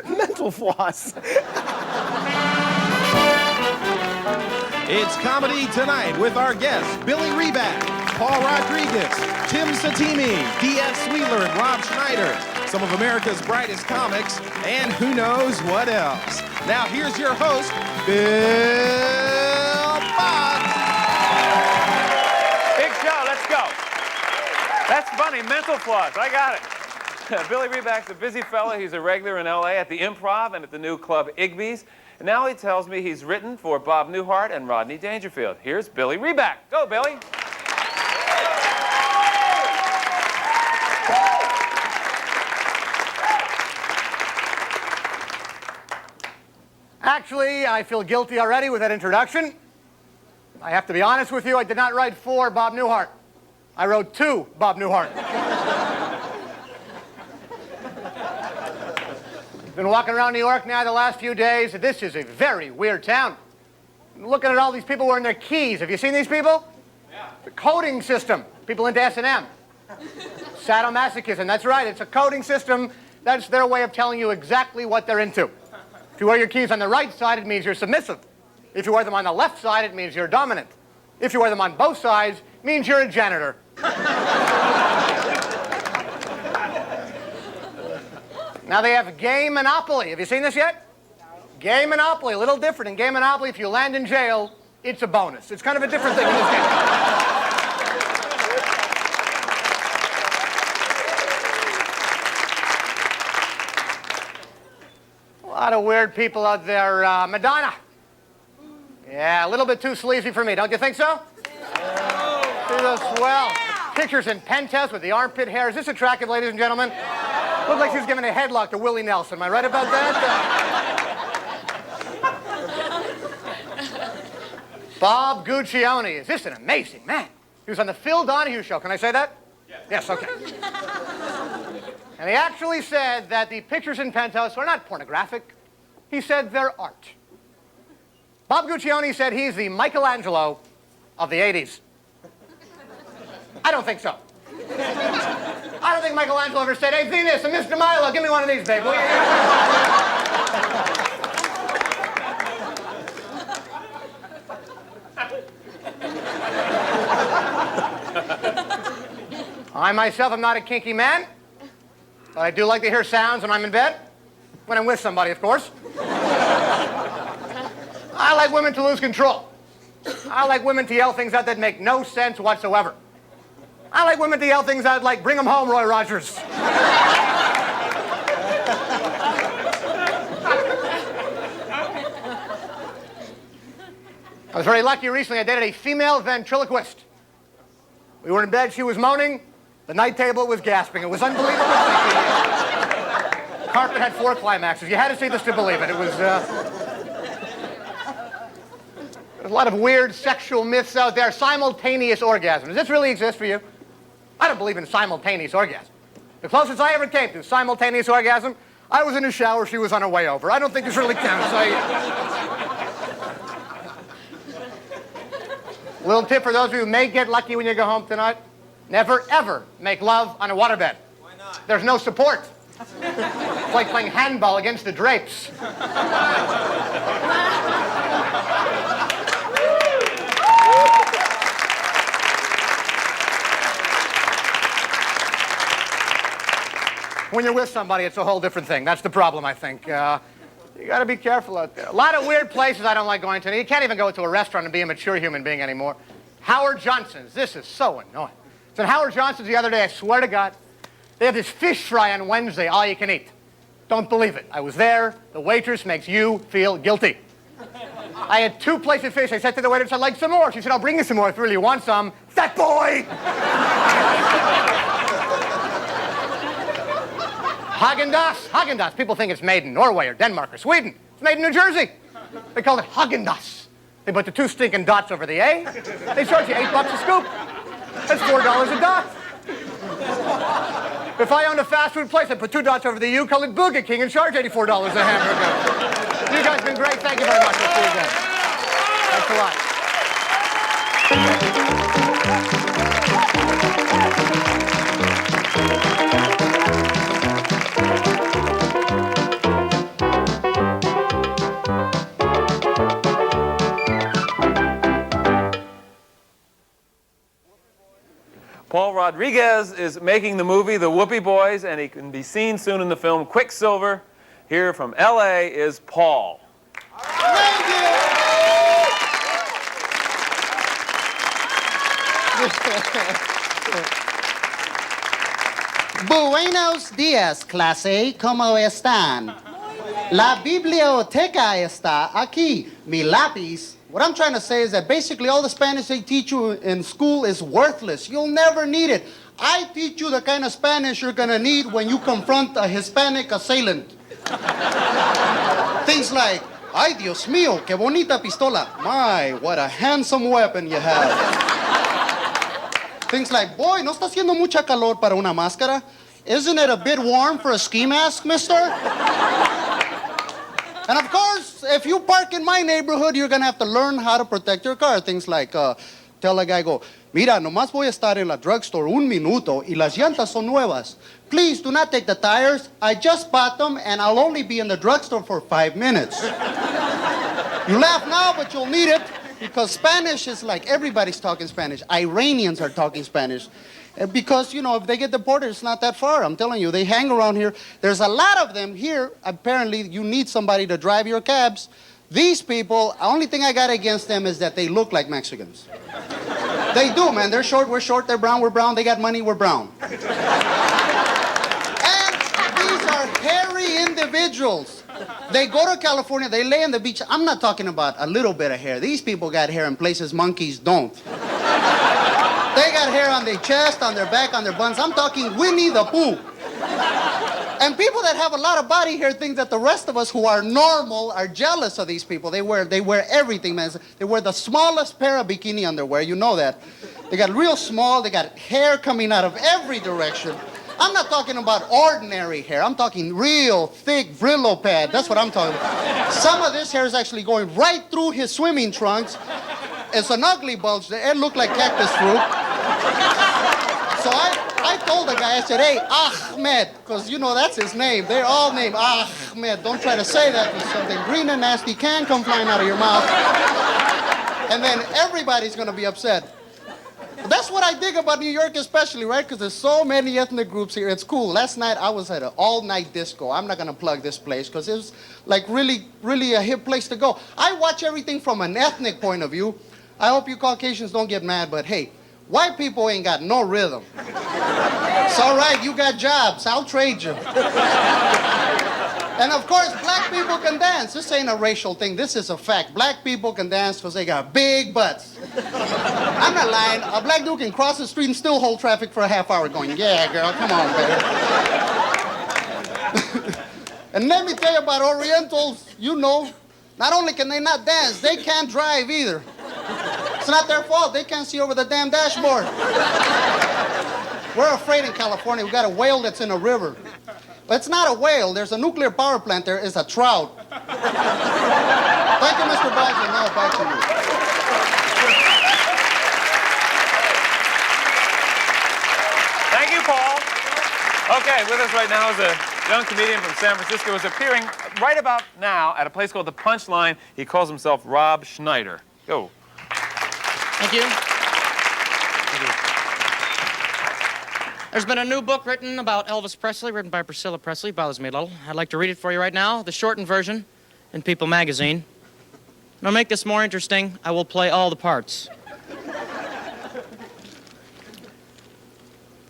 Mental floss. It's Comedy Tonight with our guests, Billy Ribeck, Paul Rodriguez, Tim Settimi, D.F. Sweedler, and Rob Schneider. Some of America's brightest comics, and who knows what else. Now here's your host, Bill Boggs. Big show, let's go. That's funny, mental floss, I got it. Billy Ribeck's a busy fella. He's a regular in L.A. at the Improv and at the new club Igby's. And now he tells me he's written for Bob Newhart and Rodney Dangerfield. Here's Billy Ribeck. Go, Billy. Actually, I feel guilty already with that introduction. I have to be honest with you, I did not write for Bob Newhart. I wrote to Bob Newhart. Been walking around New York now the last few days. This is a very weird town. I'm looking at all these people wearing their keys. Have you seen these people? Yeah. The coding system. People into S&M. Sadomasochism, that's right. It's a coding system. That's their way of telling you exactly what they're into. If you wear your keys on the right side, it means you're submissive. If you wear them on the left side, it means you're dominant. If you wear them on both sides, it means you're a janitor. Now they have Gay Monopoly. Have you seen this yet? No. Gay Monopoly, a little different. In Gay Monopoly, if you land in jail, it's a bonus. It's kind of a different thing in this game. A lot of weird people out there. Madonna. Yeah, a little bit too sleazy for me, don't you think so? See those swell pictures in penthouse with the armpit hair. Is this attractive, ladies and gentlemen? Looked like she was giving a headlock to Willie Nelson. Am I right about that? Bob Guccione. Is this an amazing man? He was on the Phil Donahue show. Can I say that? Yes, okay. And he actually said that the pictures in penthouse are not pornographic. He said they're art. Bob Guccione said he's the Michelangelo of the 80s. I don't think so. I don't think Michelangelo ever said, "Hey, Venus and Mr. Milo, give me one of these, babe, will you?" I myself am not a kinky man, but I do like to hear sounds when I'm in bed. When I'm with somebody, of course. I like women to lose control. I like women to yell things out that make no sense whatsoever. I like women to yell things out like, "Bring him home, Roy Rogers." I was very lucky recently. I dated a female ventriloquist. We were in bed. She was moaning. The night table was gasping. It was unbelievable. The carpet had 4 climaxes. You had to see this to believe it. It was... There's a lot of weird sexual myths out there. Simultaneous orgasm. Does this really exist for you? I don't believe in simultaneous orgasm. The closest I ever came to simultaneous orgasm, I was in the shower, she was on her way over. I don't think this really counts. Little tip for those of you who may get lucky when you go home tonight. Never, ever make love on a waterbed. Why not? There's no support. It's like playing handball against the drapes. When you're with somebody, it's a whole different thing. That's the problem, I think. You got to be careful out there. A lot of weird places I don't like going to. You can't even go to a restaurant and be a mature human being anymore. Howard Johnson's. This is so annoying. It's at Howard Johnson's the other day. I swear to God. They have this fish fry on Wednesday, all you can eat. Don't believe it. I was there. The waitress makes you feel guilty. I had 2 plates of fish. I said to the waitress, "I'd like some more." She said, "I'll bring you some more if you really want some." Fat boy! Haagen-Dazs. Haagen-Dazs. People think it's made in Norway or Denmark or Sweden. It's made in New Jersey. They call it Haagen-Dazs. They put the 2 stinking dots over the A. They charge you $8 a scoop. That's $4 a dot. If I owned a fast food place, I'd put 2 dots over the U, call it Burger King, and charge $84 a hamburger. You guys have been great. Thank you very much. We'll see you again. Thanks a lot. Paul Rodriguez is making the movie The Whoopee Boys, and he can be seen soon in the film Quicksilver. Here from L.A. is Paul. Thank you. Buenos días, clase. ¿Cómo están? La biblioteca está aquí. Mi lápiz. What I'm trying to say is that basically all the Spanish they teach you in school is worthless. You'll never need it. I teach you the kind of Spanish you're going to need when you confront a Hispanic assailant. Things like, ay, Dios mío, qué bonita pistola. My, what a handsome weapon you have. Things like, boy, ¿no está haciendo mucha calor para una máscara? Isn't it a bit warm for a ski mask, mister? And of course, if you park in my neighborhood, you're going to have to learn how to protect your car. Things like, tell a guy, go, mira, nomás voy a estar en la drugstore un minuto y las llantas son nuevas. Please do not take the tires. I just bought them and I'll only be in the drugstore for 5 minutes. You laugh now, but you'll need it because Spanish is like everybody's talking Spanish. Iranians are talking Spanish. Because, you know, if they get deported, it's not that far. I'm telling you, they hang around here. There's a lot of them here. Apparently, you need somebody to drive your cabs. These people, the only thing I got against them is that they look like Mexicans. They do, man. They're short, we're short. They're brown, we're brown. They got money, we're brown. And these are hairy individuals. They go to California, they lay on the beach. I'm not talking about a little bit of hair. These people got hair in places monkeys don't. They got hair on their chest, on their back, on their buns. I'm talking Winnie the Pooh. And people that have a lot of body hair think that the rest of us who are normal are jealous of these people. They wear everything, man. They wear the smallest pair of bikini underwear. You know that. They got real small. They got hair coming out of every direction. I'm not talking about ordinary hair. I'm talking real thick Brillo pad. That's what I'm talking about. Some of this hair is actually going right through his swimming trunks. It's an ugly bulge. It looked like cactus fruit. So I told the guy, I said, hey, Ahmed, because, you know, that's his name. They're all named Ahmed. Don't try to say that because something green and nasty can come flying out of your mouth. And then everybody's going to be upset. But that's what I dig about New York especially, right? Because there's so many ethnic groups here. It's cool. Last night I was at an all-night disco. I'm not going to plug this place because it was like really, really a hip place to go. I watch everything from an ethnic point of view. I hope you Caucasians don't get mad, but hey, white people ain't got no rhythm. It's all right, you got jobs. I'll trade you. And of course, black people can dance. This ain't a racial thing. This is a fact. Black people can dance because they got big butts. I'm not lying. A black dude can cross the street and still hold traffic for a half hour going, yeah, girl, come on, baby. And let me tell you about Orientals, you know, not only can they not dance, they can't drive either. It's not their fault. They can't see over the damn dashboard. We're afraid in California. We got a whale that's in a river. But it's not a whale. There's a nuclear power plant there. It's a trout. Thank you, Mr. Boggs, and now back to you. Thank you, Paul. Okay, with us right now is a young comedian from San Francisco who's appearing right about now at a place called The Punchline. He calls himself Rob Schneider. Go. Thank you. Thank you. There's been a new book written about Elvis Presley, written by Priscilla Presley. Bothers me a little. I'd like to read it for you right now, the shortened version in People magazine. And to make this more interesting, I will play all the parts.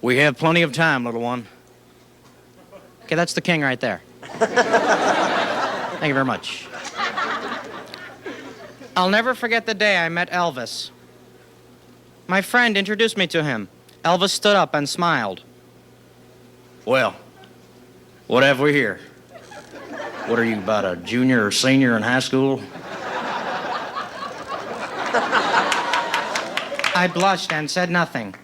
We have plenty of time, little one. Okay, that's the king right there. Thank you very much. I'll never forget the day I met Elvis. My friend introduced me to him. Elvis stood up and smiled. Well, what have we here? What are you, about a junior or senior in high school? I blushed and said nothing,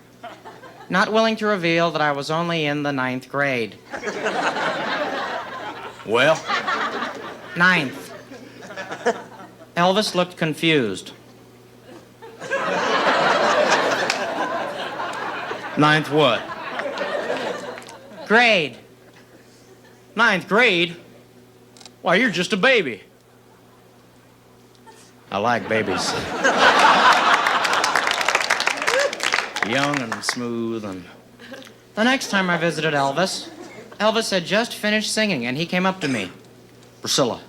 not willing to reveal that I was only in the 9th grade. Well? 9th. Elvis looked confused. Ninth what? Grade. Ninth grade? Why, you're just a baby. I like babies. Young and smooth and... The next time I visited Elvis, Elvis had just finished singing and he came up to me. Priscilla,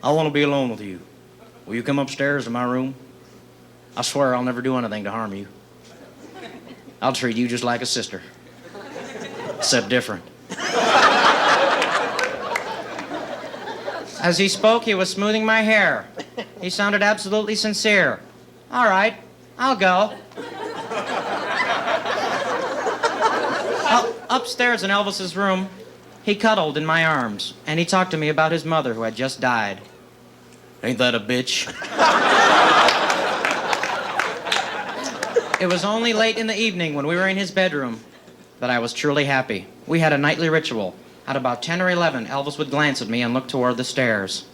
I want to be alone with you. Will you come upstairs to my room? I swear I'll never do anything to harm you. I'll treat you just like a sister, except different. As he spoke, he was smoothing my hair. He sounded absolutely sincere. All right, I'll go. Upstairs in Elvis's room, he cuddled in my arms, and he talked to me about his mother who had just died. Ain't that a bitch? It was only late in the evening when we were in his bedroom that I was truly happy. We had a nightly ritual. At about 10 or 11, Elvis would glance at me and look toward the stairs.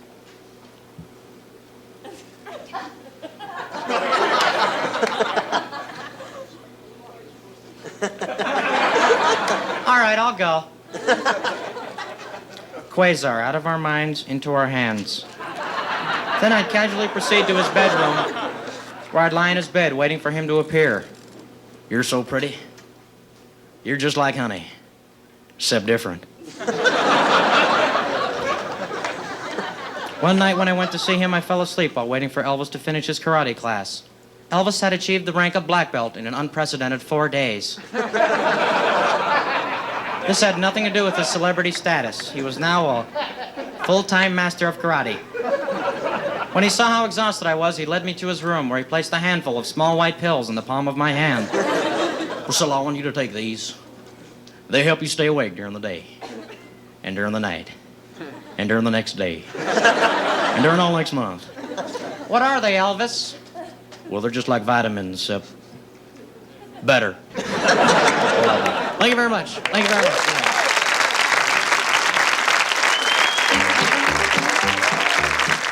All right, I'll go. Quasar, out of our minds, into our hands. Then I'd casually proceed to his bedroom, where I'd lie in his bed waiting for him to appear. You're so pretty. You're just like honey, except different. One night when I went to see him, I fell asleep while waiting for Elvis to finish his karate class. Elvis had achieved the rank of black belt in an unprecedented 4 days. This had nothing to do with his celebrity status. He was now a full-time master of karate. When he saw how exhausted I was, he led me to his room where he placed a handful of small white pills in the palm of my hand. Priscilla, I want you to take these. They help you stay awake during the day, and during the night, and during the next day, and during all next month. What are they, Elvis? Well, they're just like vitamins, except better. Thank you very much. Thank you very much.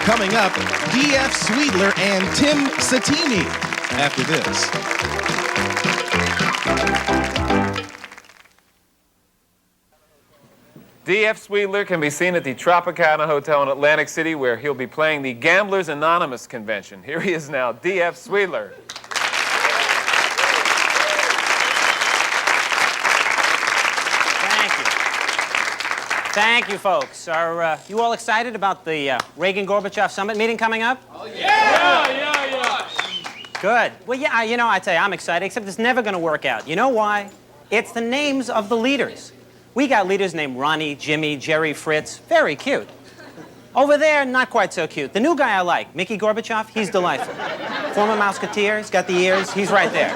Coming up, D.F. Sweedler and Tim Settimi after this. D.F. Sweedler can be seen at the Tropicana Hotel in Atlantic City, where he'll be playing the Gamblers Anonymous convention. Here he is now, D.F. Sweedler. Thank you, folks. Are you all excited about the Reagan-Gorbachev summit meeting coming up? Oh, yeah! Yeah. Good. Well, yeah, I tell you, I'm excited, except it's never going to work out. You know why? It's the names of the leaders. We got leaders named Ronnie, Jimmy, Jerry, Fritz. Very cute. Over there, not quite so cute. The new guy I like, Mickey Gorbachev, he's delightful. Former Mouseketeer, he's got the ears, he's right there.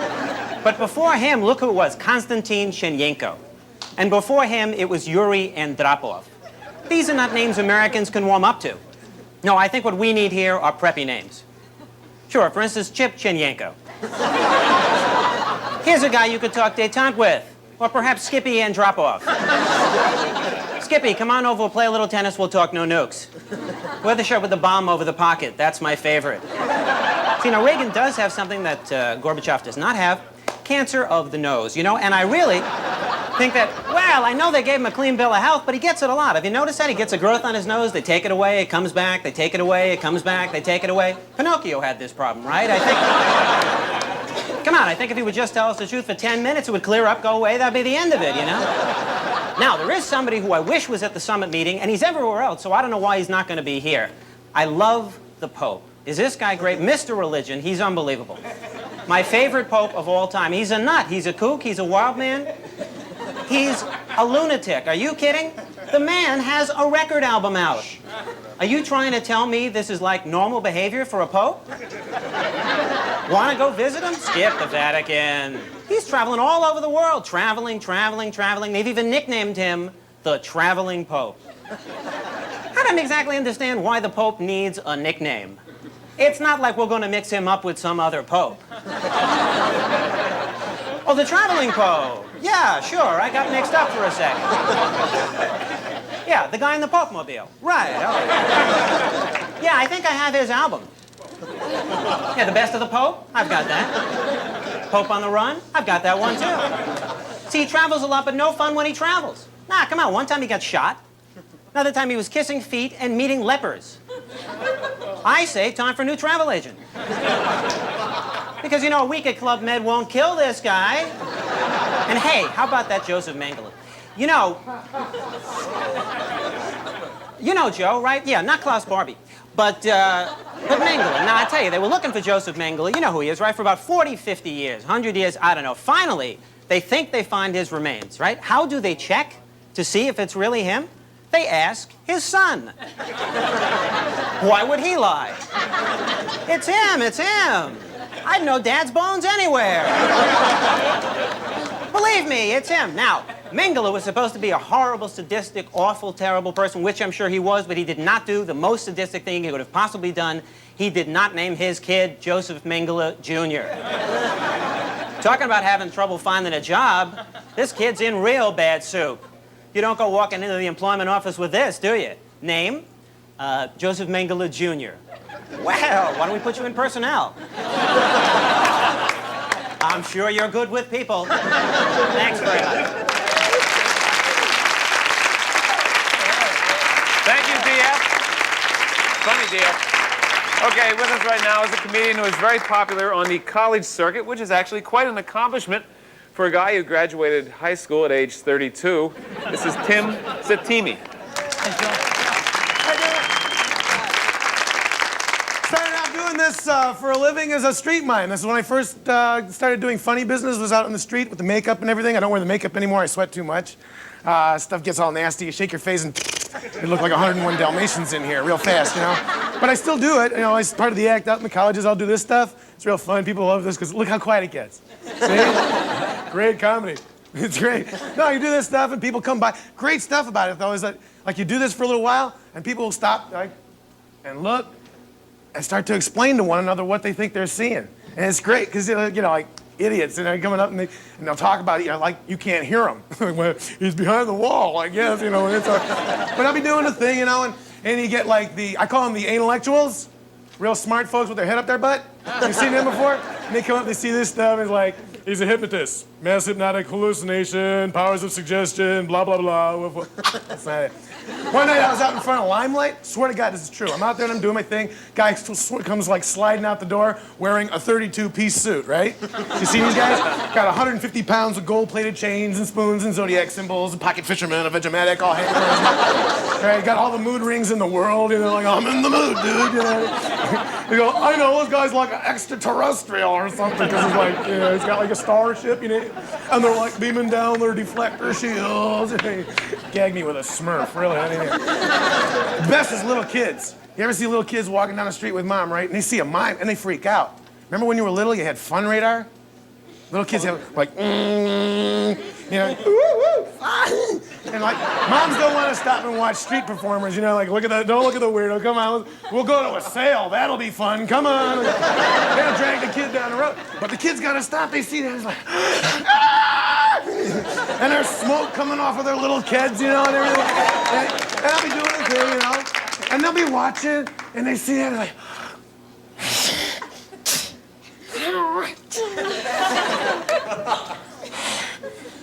But before him, look who it was, Konstantin Shenyenko. And before him, it was Yuri Andropov. These are not names Americans can warm up to. No, I think what we need here are preppy names. Sure, for instance, Chip Chenyenko. Here's a guy you could talk détente with. Or perhaps Skippy Andropov. Skippy, come on over, we'll play a little tennis, we'll talk no nukes. Wear the shirt with the bomb over the pocket, that's my favorite. See, now Reagan does have something that Gorbachev does not have, cancer of the nose, and I really think that, well, I know they gave him a clean bill of health, but he gets it a lot. Have you noticed that? He gets a growth on his nose, they take it away, it comes back, they take it away, it comes back, they take it away. Pinocchio had this problem, right? Come on, I think if he would just tell us the truth for 10 minutes, it would clear up, go away, that'd be the end of it, Now, there is somebody who I wish was at the summit meeting, and he's everywhere else, so I don't know why he's not going to be here. I love the Pope. Is this guy great? Mr. Religion, he's unbelievable. My favorite Pope of all time. He's a nut, he's a kook, he's a wild man. He's a lunatic. Are you kidding? The man has a record album out. Are you trying to tell me this is like normal behavior for a Pope? Want to go visit him? Skip the Vatican. He's traveling all over the world. Traveling. They've even nicknamed him the Traveling Pope. I don't exactly understand why the Pope needs a nickname. It's not like we're going to mix him up with some other Pope. Oh, the Traveling Pope. Yeah, sure. I got mixed up for a second. Yeah, the guy in the Pope-mobile. Right. Oh. Yeah, I think I have his album. Yeah, The Best of the Pope? I've got that. Pope on the Run? I've got that one, too. See, he travels a lot, but no fun when he travels. Nah, come on. One time he got shot. Another time he was kissing feet and meeting lepers. I say, time for a new travel agent. Because, you know, a week at Club Med won't kill this guy. And hey, how about that Joseph Mengele? You know Joe, right? Yeah, not Klaus Barbie. But Mengele. Now, I tell you, they were looking for Joseph Mengele. You know who he is, right? For about 40, 50 years, 100 years, I don't know. Finally, they think they find his remains, right? How do they check to see if it's really him? They ask his son. Why would he lie? It's him, it's him. I'd know Dad's bones anywhere. Believe me, it's him. Now, Mengele was supposed to be a horrible, sadistic, awful, terrible person, which I'm sure he was, but he did not do the most sadistic thing he could have possibly done. He did not name his kid Joseph Mengele Jr. Talking about having trouble finding a job, this kid's in real bad soup. You don't go walking into the employment office with this, do you? Name, Joseph Mengele Jr. Well, why don't we put you in personnel? I'm sure you're good with people. Thanks very much. Thank you, DF. Funny DF. Okay, with us right now is a comedian who is very popular on the college circuit, which is actually quite an accomplishment for a guy who graduated high school at age 32. This is Tim Settimi. Started out doing this for a living as a street mime. This is when I first started doing funny business, was out on the street with the makeup and everything. I don't wear the makeup anymore, I sweat too much. Stuff gets all nasty, you shake your face and it look like 101 Dalmatians in here real fast, you know? But I still do it, you know, as part of the act out in the colleges, I'll do this stuff. It's real fun, people love this because look how quiet it gets. See? Great comedy. It's great. No, you do this stuff and people come by. Great stuff about it though is that like you do this for a little while and people will stop and look and start to explain to one another what they think they're seeing. And it's great because, you know, like idiots, and they're coming up and they'll talk about it, you know, like you can't hear them. Well, he's behind the wall, I guess, you know. But I'll be doing the thing, you know, and you get like I call them the intellectuals, real smart folks with their head up their butt. You seen them before? And they come up, they see this stuff, and it's like, he's a hypnotist, mass hypnotic hallucination, powers of suggestion, blah, blah, blah. That's not it. One night I was out in front of Limelight. Swear to God, this is true. I'm out there and I'm doing my thing. Guy comes like sliding out the door wearing a 32-piece suit, right? You see these guys? Got 150 pounds of gold-plated chains and spoons and zodiac symbols, a pocket fisherman, a Vegematic, all hanging around. Right? Got all the mood rings in the world. You know, like, I'm in the mood, dude. You know? You go, I know, this guy's like an extraterrestrial or something, because he's like, you know, he's got like a starship, you know, and they're like beaming down their deflector shields. Gag me with a smurf, really. The best is little kids. You ever see little kids walking down the street with mom, right? And they see a mime and they freak out. Remember when you were little, you had fun radar? Little kids have like, you know, and like, moms don't want to stop and watch street performers, you know, like, look at that, don't look at the weirdo, come on, we'll go to a sale, that'll be fun, come on. They'll drag the kid down the road. But the kids gotta stop, they see that, it's like, and there's smoke coming off of their little kids, you know, and everything. And I'll be doing the thing, you know, and they'll be watching, and they see that, and like,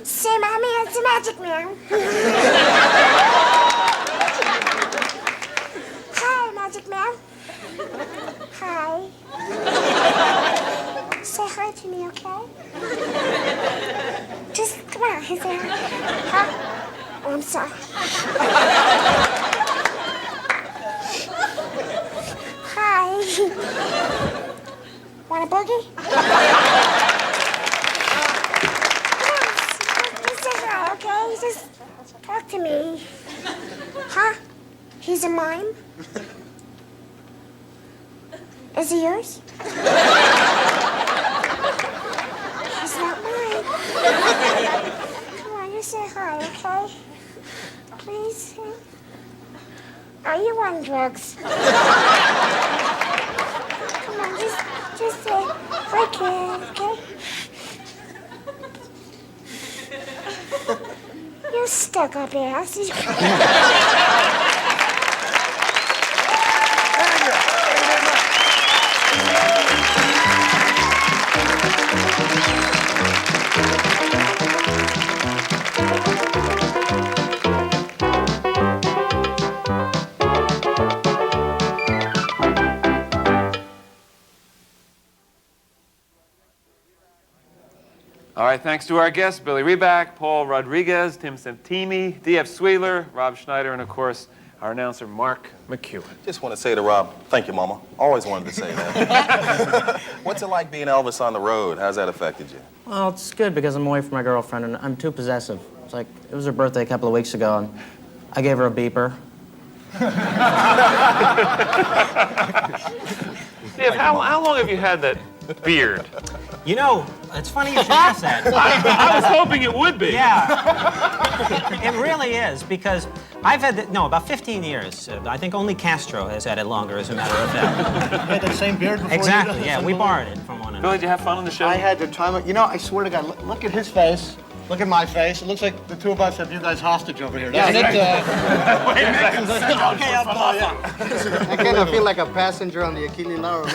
say, Mommy, it's a magic man. Hi, magic man. Hi. Say hi to me, okay? Just come on, say hi. Huh? Oh, I'm sorry. Hi. Want a boogie? Okay, just talk to me. Huh? He's a mime? Is he yours? He's not mine. Come on, you say hi, okay? Please? Are you on drugs? Come on, just say hi, kid, okay? You stuck up ass. Thank you very much. All right, thanks to our guests, Billy Ribeck, Paul Rodriguez, Tim Settimi, D.F. Sweedler, Rob Schneider, and of course, our announcer, Mark McEwen. Just want to say to Rob, thank you, Mama. Always wanted to say that. What's it like being Elvis on the road? How's that affected you? Well, it's good because I'm away from my girlfriend and I'm too possessive. It's like, it was her birthday a couple of weeks ago and I gave her a beeper. Dave, how long have you had that beard? You know, it's funny you should ask that. I was hoping it would be. Yeah. It really is, because I've had, about 15 years. I think only Castro has had it longer, as a matter of fact. You had the same beard before? Exactly, yeah. We borrowed it from one another. Billy, did you have fun on the show? I had the time. You know, I swear to God, look at his face. Look at my face. It looks like the two of us have you guys hostage over here. Doesn't it? Wait a second. Okay, I kind of feel like a passenger on the Achille Lauro.